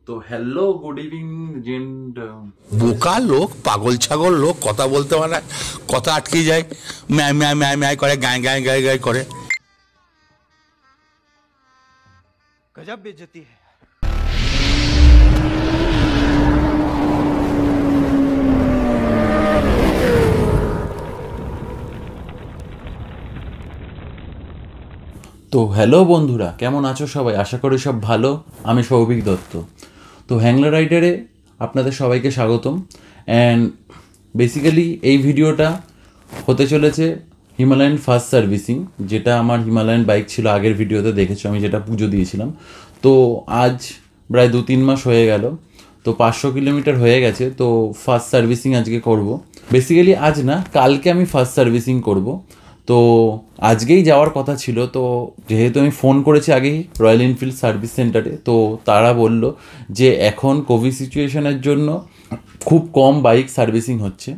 তো hello, good evening gent. বোকা লোক, পাগল ছাগল লোক, কথা বলতে পারে না, কথা আটকে যায়, ম্যায় ম্যায় ম্যায় ম্যায় করে, গায়ে গায়ে গায়ে গায়ে করে। गजब बेइज्जती है। তো হ্যালো বন্ধুরা, কেমন আছো সবাই? আশা করি সব ভালো। আমি সৌভিক দত্ত। তো হ্যাংলা রাইডারে আপনাদের সবাইকে স্বাগতম। অ্যান্ড বেসিক্যালি এই ভিডিওটা হতে চলেছে হিমালয়ান ফার্স্ট সার্ভিসিং, যেটা আমার হিমালয়ান বাইক ছিল, আগের ভিডিওতে দেখেছো আমি যেটা পুজো দিয়েছিলাম। তো আজ প্রায় 2-3 মাস হয়ে গেল, তো 500 কিলোমিটার হয়ে গেছে। তো ফার্স্ট সার্ভিসিং আজকে করব। বেসিক্যালি আজ না, কালকে আমি ফার্স্ট সার্ভিসিং করব। তো আজকেই যাওয়ার কথা ছিল। তো যেহেতু আমি ফোন করেছি আগেই রয়্যাল এনফিল্ড সার্ভিস সেন্টারে, তো তারা বলল যে এখন কোভিড সিচুয়েশনের জন্য খুব কম বাইক সার্ভিসিং হচ্ছে,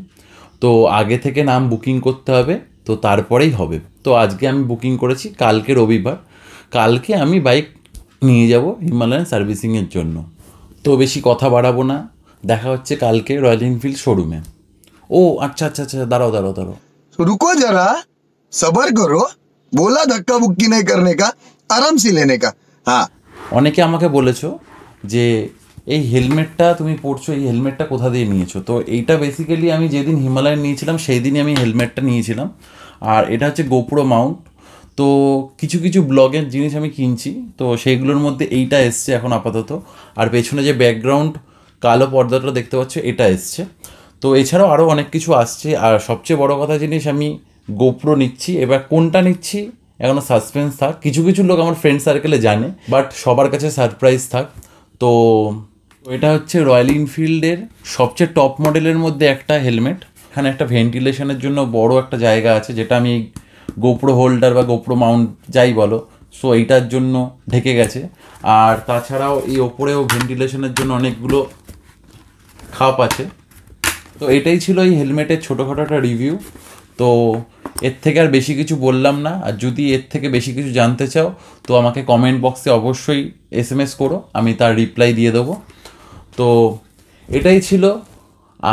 তো আগে থেকে নাম বুকিং করতে হবে, তো তারপরেই হবে। তো আজকে আমি বুকিং করেছি, কালকে রবিবার, কালকে আমি বাইক নিয়ে যাব হিমালয়ান সার্ভিসিংয়ের জন্য। তো বেশি কথা বাড়াবো না, দেখা হচ্ছে কালকে রয়্যাল এনফিল্ড শোরুমে। ও আচ্ছা আচ্ছা আচ্ছা, দাঁড়াও দাঁড়াও দাঁড়াও, रुको जरा, सबर करो। बोला धक्का बुक्की नहीं करने का, आराम से लेने का। हाँ, অনেকে আমাকে বলেছো যে এই হেলমেটটা তুমি পরছো, এই হেলমেটটা কোথা দিয়ে নিয়েছো? তো এইটা বেসিক্যালি আমি যেদিন হিমালয়ান নিয়েছিলাম সেই দিনই আমি হেলমেটটা নিয়েছিলাম। আর এটা হচ্ছে গোপ্রো মাউন্ট। তো কিছু কিছু ব্লগের জিনিস আমি কিনছি, তো সেইগুলোর মধ্যে এইটা এসছে এখন আপাতত। আর পেছনে যে ব্যাকগ্রাউন্ড কালো পর্দাটা দেখতে পাচ্ছ, এটা এসছে। তো এছাড়াও আরও অনেক কিছু আসছে। আর সবচেয়ে বড় কথা জিনিস, আমি গোপ্রো নিচ্ছি। এবার কোনটা নিচ্ছি এখনও সাসপেন্স থাক। কিছু কিছু লোক আমার ফ্রেন্ড সার্কেলে জানে, বাট সবার কাছে সারপ্রাইজ থাক। তো এটা হচ্ছে রয়্যাল এনফিল্ডের সবচেয়ে টপ মডেলের মধ্যে একটা হেলমেট। এখানে একটা ভেন্টিলেশনের জন্য বড় একটা জায়গা আছে, যেটা আমি গোপ্রো হোল্ডার বা গোপ্রো মাউন্ট যাই বলো, সো এইটার জন্য ঢেকে গেছে। আর তাছাড়াও এই ওপরেও ভেন্টিলেশনের জন্য অনেকগুলো খাপ আছে। তো এটাই ছিল এই হেলমেটের ছোটোখাটো একটা রিভিউ। তো এর থেকে আর বেশি কিছু বললাম না। আর যদি এর থেকে বেশি কিছু জানতে চাও, তো আমাকে কমেন্ট বক্সে অবশ্যই SMS করো, আমি তার রিপ্লাই দিয়ে দেবো। তো এটাই ছিল।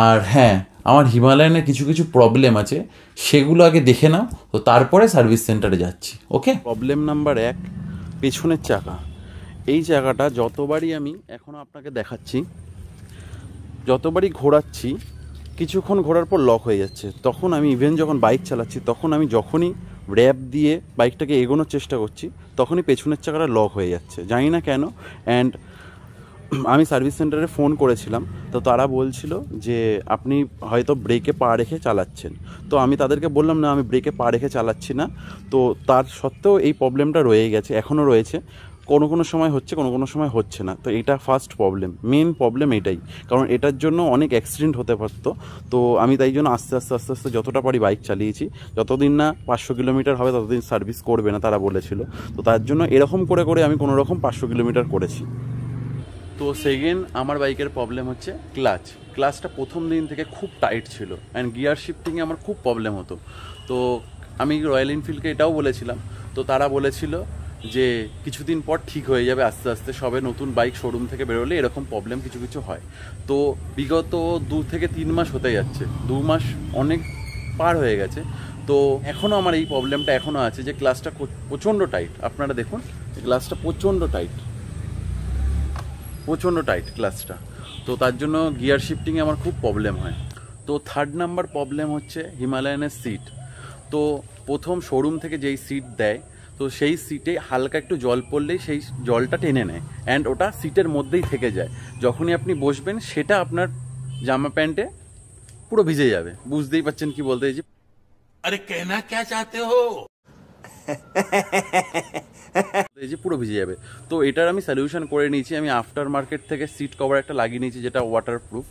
আর হ্যাঁ, আমার হিমালয়ানের কিছু কিছু প্রবলেম আছে, সেগুলো আগে দেখে নাও, তো তারপরে সার্ভিস সেন্টারে যাচ্ছি। ওকে। প্রবলেম নাম্বার 1, পেছনের চাকা। এই চাকাটা যতবারই আমি এখনও আপনাকে দেখাচ্ছি, যতবারই ঘোরাচ্ছি, কিছুক্ষণ ঘোরার পর লক হয়ে যাচ্ছে। তখন আমি ইভেন যখন বাইক চালাচ্ছি, তখন আমি যখনই র্যাপ দিয়ে বাইকটাকে এগোনোর চেষ্টা করছি, তখনই পেছনের চাকাটা লক হয়ে যাচ্ছে, জানি না কেন। অ্যান্ড আমি সার্ভিস সেন্টারে ফোন করেছিলাম, তো তারা বলছিল যে আপনি হয়তো ব্রেকে পা রেখে চালাচ্ছেন। তো আমি তাদেরকে বললাম না, আমি ব্রেকে পা রেখে চালাচ্ছি না। তো তার সত্ত্বেও এই প্রবলেমটা রয়ে গেছে, এখনও রয়েছে। কোনো কোনো সময় হচ্ছে, কোনো কোনো সময় হচ্ছে না। তো এটা ফার্স্ট প্রবলেম, মেন প্রবলেম এটাই। কারণ এটার জন্য অনেক অ্যাক্সিডেন্ট হতে পারতো। তো আমি তাই জন্য আস্তে আস্তে আস্তে আস্তে যতটা পারি বাইক চালিয়েছি। যতদিন না 500 কিলোমিটার হবে ততদিন সার্ভিস করবে না, তারা বলেছিল। তো তার জন্য এরকম করে করে আমি কোনো রকম 500 কিলোমিটার করেছি। তো সেকেন্ড আমার বাইকের প্রবলেম হচ্ছে ক্লাচটা প্রথম দিন থেকে খুব টাইট ছিল, অ্যান্ড গিয়ার শিফটিংয়ে আমার খুব প্রবলেম হতো। তো আমি রয়্যাল এনফিল্ডকে এটাও বলেছিলাম, তো তারা বলেছিল যে কিছুদিন পর ঠিক হয়ে যাবে, আস্তে আস্তে সবে নতুন বাইক শোরুম থেকে বেরোলে এরকম প্রবলেম কিছু কিছু হয়। তো বিগত 2 থেকে 3 মাস হতে যাচ্ছে, 2 মাস অনেক পার হয়ে গেছে। তো এখনও আমার এই প্রবলেমটা এখনও আছে যে ক্লাচটা প্রচণ্ড টাইট। আপনারা দেখুন, ক্লাচটা প্রচণ্ড টাইট ক্লাচটা। তো তার জন্য গিয়ার শিফটিংয়ে আমার খুব প্রবলেম হয়। তো থার্ড নাম্বার প্রবলেম হচ্ছে হিমালয়ানের সিট। তো প্রথম শোরুম থেকে যেই সিট দেয়, তো সেই সিটে হালকা একটু জল পড়লেই সেই জলটা টেনে নেয়, অ্যান্ড ওটা সিটের মধ্যেই থেকে যায়। যখনই আপনি বসবেন, সেটা আপনার জামা প্যান্টে পুরো ভিজে যাবে। বুঝতেই পারছেন কি বলতে চাইছি। আরে কেনা কে চাতে হো, এই যে পুরো ভিজে যাবে। তো এটার আমি সলিউশন করে নিয়েছি। আমি আফটার মার্কেট থেকে সিট কভার একটা লাগিয়ে নিয়েছি, যেটা ওয়াটারপ্রুফ।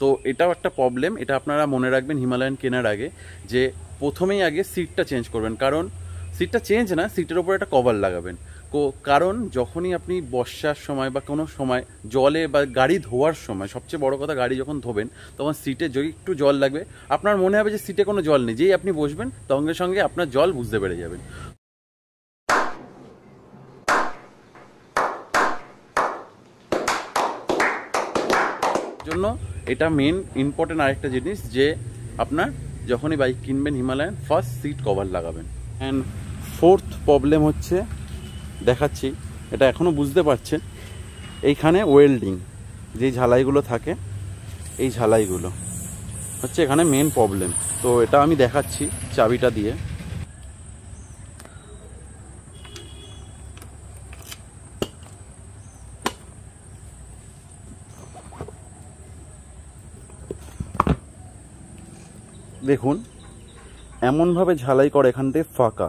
তো এটাও একটা প্রবলেম, এটা আপনারা মনে রাখবেন হিমালয়ান কেনার আগে, যে প্রথমেই আগে সিটটা চেঞ্জ করবেন। কারণ সিটটা চেঞ্জ না, সিটের ওপর একটা কভার লাগাবেন। কারণ যখনই আপনি বর্ষার সময় বা কোনো সময় জলে বা গাড়ি ধোয়ার সময়, সবচেয়ে বড় কথা, গাড়ি যখন ধোবেন তখন সিটে যদি একটু জল লাগবে, আপনার মনে হবে যে সিটে কোনো জল নেই। যেই আপনি বসবেন সঙ্গে সঙ্গে আপনার জল বুঝতে পেরে যাবেন। জন্য এটা মেন ইম্পর্টেন্ট আরেকটা জিনিস যে আপনার যখনই বাইক কিনবেন হিমালয়ান ফার্স্ট সিট কভার লাগাবেন। অ্যান্ড ফোর্থ প্রবলেম হচ্ছে, দেখাচ্ছি, এটা এখনও বুঝতে পারছেন, এইখানে ওয়েল্ডিং যেই ঝালাইগুলো থাকে, এই ঝালাইগুলো হচ্ছে এখানে মেন প্রবলেম। তো এটা আমি দেখাচ্ছি চাবিটা দিয়ে। দেখুন এমনভাবে ঝালাই করে এখান থেকে ফাঁকা।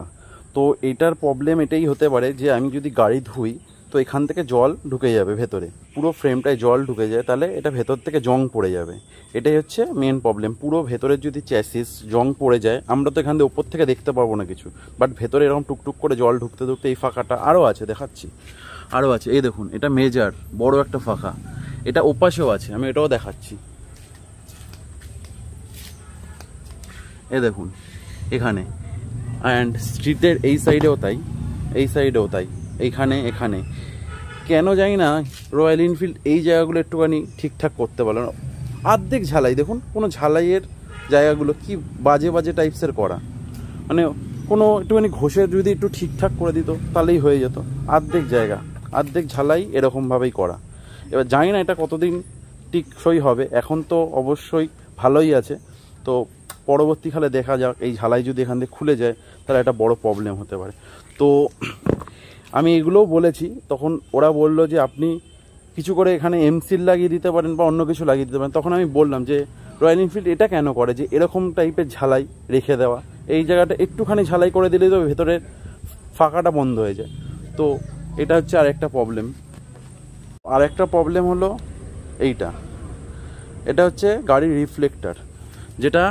তো এটার প্রবলেম এটাই হতে পারে যে আমি যদি গাড়ি ধুই তো এখান থেকে জল ঢুকে যাবে ভেতরে, পুরো ফ্রেমটায় জল ঢুকে যায়, তাহলে এটা ভেতর থেকে জং পড়ে যাবে। এটাই হচ্ছে মেন প্রবলেম। পুরো ভেতরের যদি চ্যাসিস জং পড়ে যায়, আমরা তো এখান থেকে ওপর থেকে দেখতে পাবো না কিছু, বাট ভেতরে এরকম টুকটুক করে জল ঢুকতে ঢুকতে এই ফাঁকাটা আরও আছে, দেখাচ্ছি আরও আছে। এই দেখুন এটা মেজার বড় একটা ফাঁকা, এটা ওপাশেও আছে, আমি এটাও দেখাচ্ছি। এ দেখুন এখানে, অ্যান্ড স্ট্রিটের এই সাইডেও তাই, এই সাইডেও তাই, এইখানে, এখানে। কেন জানি না রয়্যাল এনফিল্ড এই জায়গাগুলো একটুখানি ঠিকঠাক করতে পারলো না। অর্ধেক ঝালাই, দেখুন কোনো ঝালাইয়ের জায়গাগুলো কি বাজে বাজে টাইপসের করা, মানে কোনো একটুখানি ঘষে যদি একটু ঠিকঠাক করে দিত তাহলেই হয়ে যেত। অর্ধেক জায়গা, অর্ধেক ঝালাই এরকমভাবেই করা। এবার জানি না এটা কতদিন টিকসই হবে, এখন তো অবশ্যই ভালোই আছে, তো পরবর্তীকালে দেখা যাক। এই ঝালাই যদি এখান থেকে খুলে যায় তাহলে একটা বড় প্রবলেম হতে পারে। তো আমি এগুলোও বলেছি, তখন ওরা বললো যে আপনি কিছু করে এখানে এমসিল লাগিয়ে দিতে পারেন বা অন্য কিছু লাগিয়ে দিতে পারেন। তখন আমি বললাম যে রয়্যাল এনফিল্ড এটা কেন করে যে এরকম টাইপের ঝালাই রেখে দেওয়া, এই জায়গাটা একটুখানি ঝালাই করে দিলে তো ভেতরের ফাঁকাটা বন্ধ হয়ে যায়। তো এটা হচ্ছে আরেকটা প্রবলেম। আরেকটা প্রবলেম হলো এইটা, এটা হচ্ছে গাড়ির রিফ্লেক্টর, যেটা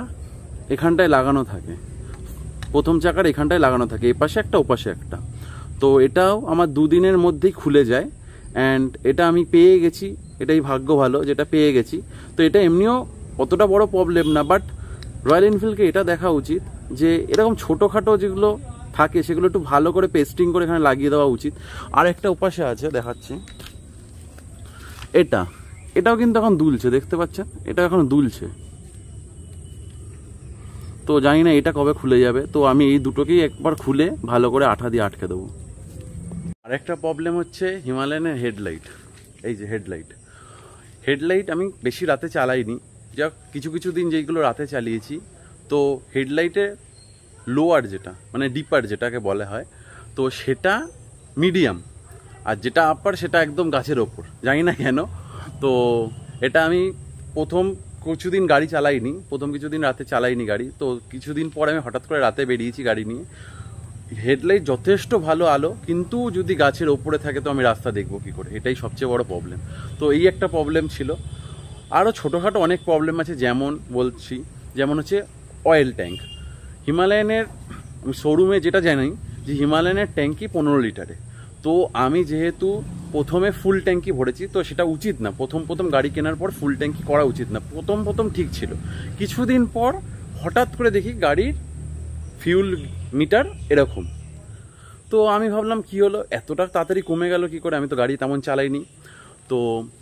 এখানটায় লাগানো থাকে, প্রথম চাকার এখানটায় লাগানো থাকে, এপাশে একটা ওপাশে একটা। তো এটাও আমার 2 দিনের মধ্যেই খুলে যায়, অ্যান্ড এটা আমি পেয়ে গেছি, এটাই ভাগ্য ভালো যেটা পেয়ে গেছি। তো এটা এমনিও অতটা বড় প্রবলেম না, বাট রয়্যাল এনফিল্ডকে এটা দেখা উচিত যে এরকম ছোটোখাটো যেগুলো থাকে সেগুলো একটু ভালো করে পেস্টিং করে এখানে লাগিয়ে দেওয়া উচিত। আর একটা ওপাশে আছে, দেখাচ্ছি, এটাও কিন্তু এখন দুলছে, দেখতে পাচ্ছেন, এটা এখন দুলছে। তো জানি না এটা কবে খুলে যাবে, তো আমি এই দুটোকেই একবার খুলে ভালো করে আঠা দিয়ে আটকে দেবো। আরেকটা প্রবলেম হচ্ছে হিমালয়ানের হেডলাইট। এই যে হেডলাইট আমি বেশি রাতে চালাইনি, যা কিছু কিছু দিন যেইগুলো রাতে চালিয়েছি, তো হেডলাইটের লোয়ার যেটা মানে ডিপার যেটাকে বলা হয়, তো সেটা মিডিয়াম, আর যেটা আপার সেটা একদম গাছের ওপর, জানি না কেন। তো এটা আমি প্রথম কিছুদিন গাড়ি চালাইনি, প্রথম কিছুদিন রাতে চালাইনি গাড়ি, তো কিছুদিন পরে আমি হঠাৎ করে রাতে বেরিয়েছি গাড়ি নিয়ে। হেডলাইট যথেষ্ট ভালো আলো, কিন্তু যদি গাছের ওপরে থাকে তো আমি রাস্তা দেখবো কী করে, এটাই সবচেয়ে বড় প্রবলেম। তো এই একটা প্রবলেম ছিল। আরও ছোটোখাটো অনেক প্রবলেম আছে, যেমন হচ্ছে অয়েল ট্যাঙ্ক। হিমালয়ানের শোরুমে যেটা জানি যে হিমালয়ানের ট্যাঙ্কি 15 লিটারে, তো আমি যেহেতু প্রথমে ফুল ট্যাঙ্কি ভরেছি, তো সেটা উচিত না, প্রথম গাড়ি কেনার পর ফুল ট্যাঙ্কি করা উচিত না। প্রথম ঠিক ছিল, কিছুদিন পর হঠাৎ করে দেখি গাড়ির ফিউল মিটার এরকম। তো আমি ভাবলাম কি হলো, এতটা তাড়াতাড়ি কমে গেল কি করে, আমি তো গাড়ি তেমন চালাইনি। তো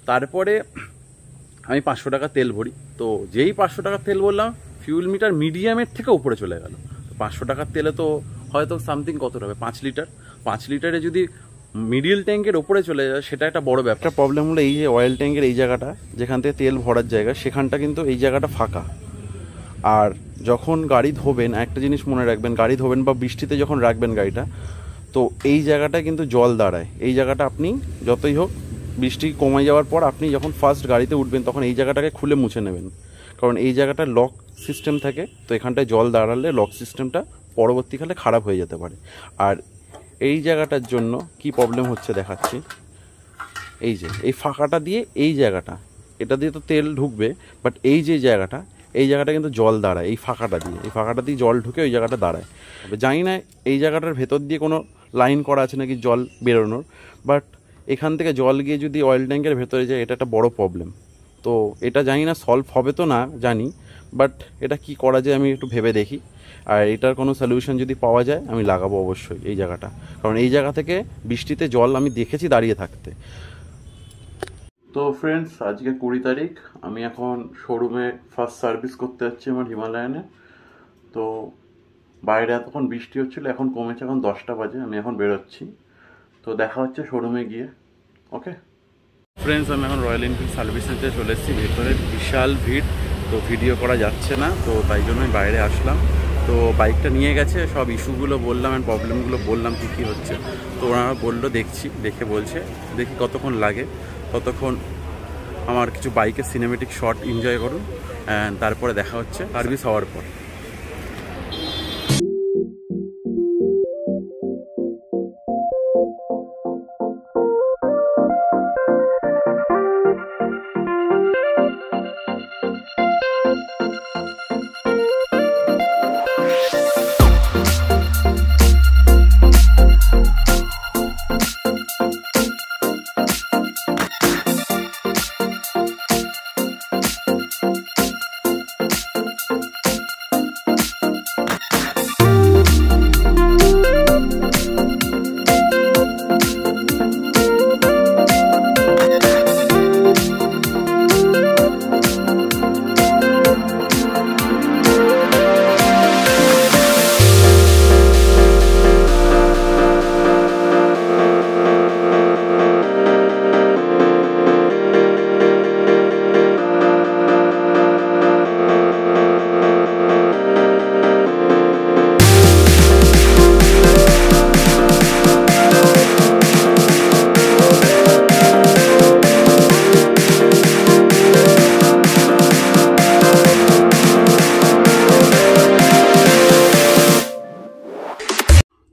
তারপরে আমি 500 টাকা তেল ভরি, তো যেই 500 টাকা তেল বললাম, ফিউল মিটার মিডিয়ামের থেকে উপরে চলে গেল। 500 টাকার তেলে তো হয়তো সামথিং কত হবে, 5 লিটার। 5 লিটারে যদি মিডিল ট্যাঙ্কের ওপরে চলে যায় সেটা একটা বড় ব্যাপার। প্রবলেম হলো এই যে অয়েল ট্যাঙ্কের এই জায়গাটা, যেখান থেকে তেল ভরার জায়গা, সেখানটা কিন্তু এই জায়গাটা ফাঁকা। আর যখন গাড়ি ধোবেন, একটা জিনিস মনে রাখবেন, গাড়ি ধোবেন বা বৃষ্টিতে যখন রাখবেন গাড়িটা, তো এই জায়গাটা কিন্তু জল দাঁড়ায়। এই জায়গাটা আপনি যতই হোক বৃষ্টি কমে যাওয়ার পর আপনি যখন ফার্স্ট গাড়িতে উঠবেন তখন এই জায়গাটাকে খুলে মুছে নেবেন, কারণ এই জায়গাটা লক সিস্টেম থাকে, তো এখানটায় জল দাঁড়ালে লক সিস্টেমটা পরবর্তীকালে খারাপ হয়ে যেতে পারে। আর এই জায়গাটার জন্য কি প্রবলেম হচ্ছে দেখাচ্ছি, এই যে এই ফাঁকাটা দিয়ে এই জায়গাটা, এটা দিয়ে তো তেল ঢুকবে, বাট এই যে জায়গাটা, এই জায়গাটা কিন্তু জল দাঁড়ায়, এই ফাঁকাটা দিয়ে জল ঢুকে ওই জায়গাটা দাঁড়ায়। জানি না এই জায়গাটার ভেতর দিয়ে কোনো লাইন করা আছে নাকি জল বেরোনোর, বাট এখান থেকে জল গিয়ে যদি অয়েল ট্যাঙ্কের ভেতরে যায় এটা একটা বড় প্রবলেম। তো এটা জানি না সলভ হবে তো না জানি, বাট এটা কি করা যায় আমি একটু ভেবে দেখি। আর এটার কোনো সলিউশন যদি পাওয়া যায় আমি লাগাবো অবশ্যই এই জায়গাটা, কারণ এই জায়গা থেকে বৃষ্টিতে জল আমি দেখেছি দাঁড়িয়ে থাকতে। তো ফ্রেন্ডস, আজকে 20 তারিখ, আমি এখন শোরুমে ফার্স্ট সার্ভিস করতে যাচ্ছি আমার হিমালয়ানে। তো বাইরে এতক্ষণ বৃষ্টি হচ্ছিল, এখন কমেছে, এখন 10টা বাজে, আমি এখন বেরোচ্ছি। তো দেখা হচ্ছে শোরুমে গিয়ে। ওকে ফ্রেন্ডস, আমি এখন রয়্যাল এনফিল্ড সার্ভিসেতে চলে এসেছি। ভেতরে বিশাল ভিড়, তো ভিডিও করা যাচ্ছে না, তো তাই জন্যই বাইরে আসলাম। তো বাইকটা নিয়ে গেছে, সব ইস্যুগুলো বললাম অ্যান্ড প্রবলেমগুলো বললাম কী কী হচ্ছে। তো ওনারা বললো দেখছি, দেখে বলছে দেখি কতক্ষণ লাগে। ততক্ষণ আমার কিছু বাইকের সিনেমেটিক শট এনজয় করুন, অ্যান্ড তারপরে দেখা হচ্ছে সার্ভিস হওয়ার পর।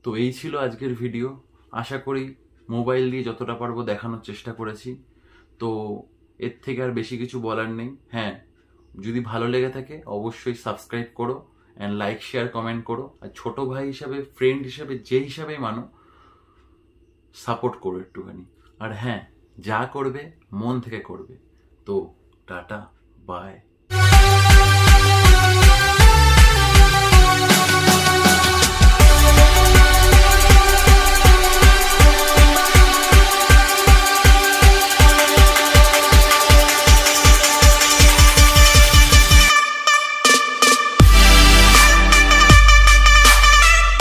তো এই ছিল আজকের ভিডিও। আশা করি মোবাইল দিয়ে যতটা পারবো দেখানোর চেষ্টা করেছি। তো এর থেকে আর বেশি কিছু বলার নেই। হ্যাঁ, যদি ভালো লেগে থাকে অবশ্যই সাবস্ক্রাইব করো, অ্যান্ড লাইক, শেয়ার, কমেন্ট করো। আর ছোট ভাই হিসাবে, ফ্রেন্ড হিসাবে, যে হিসাবেই মানো, সাপোর্ট করো একটুখানি। আর হ্যাঁ, যা করবে মন থেকে করবে। তো টাটা, বাই।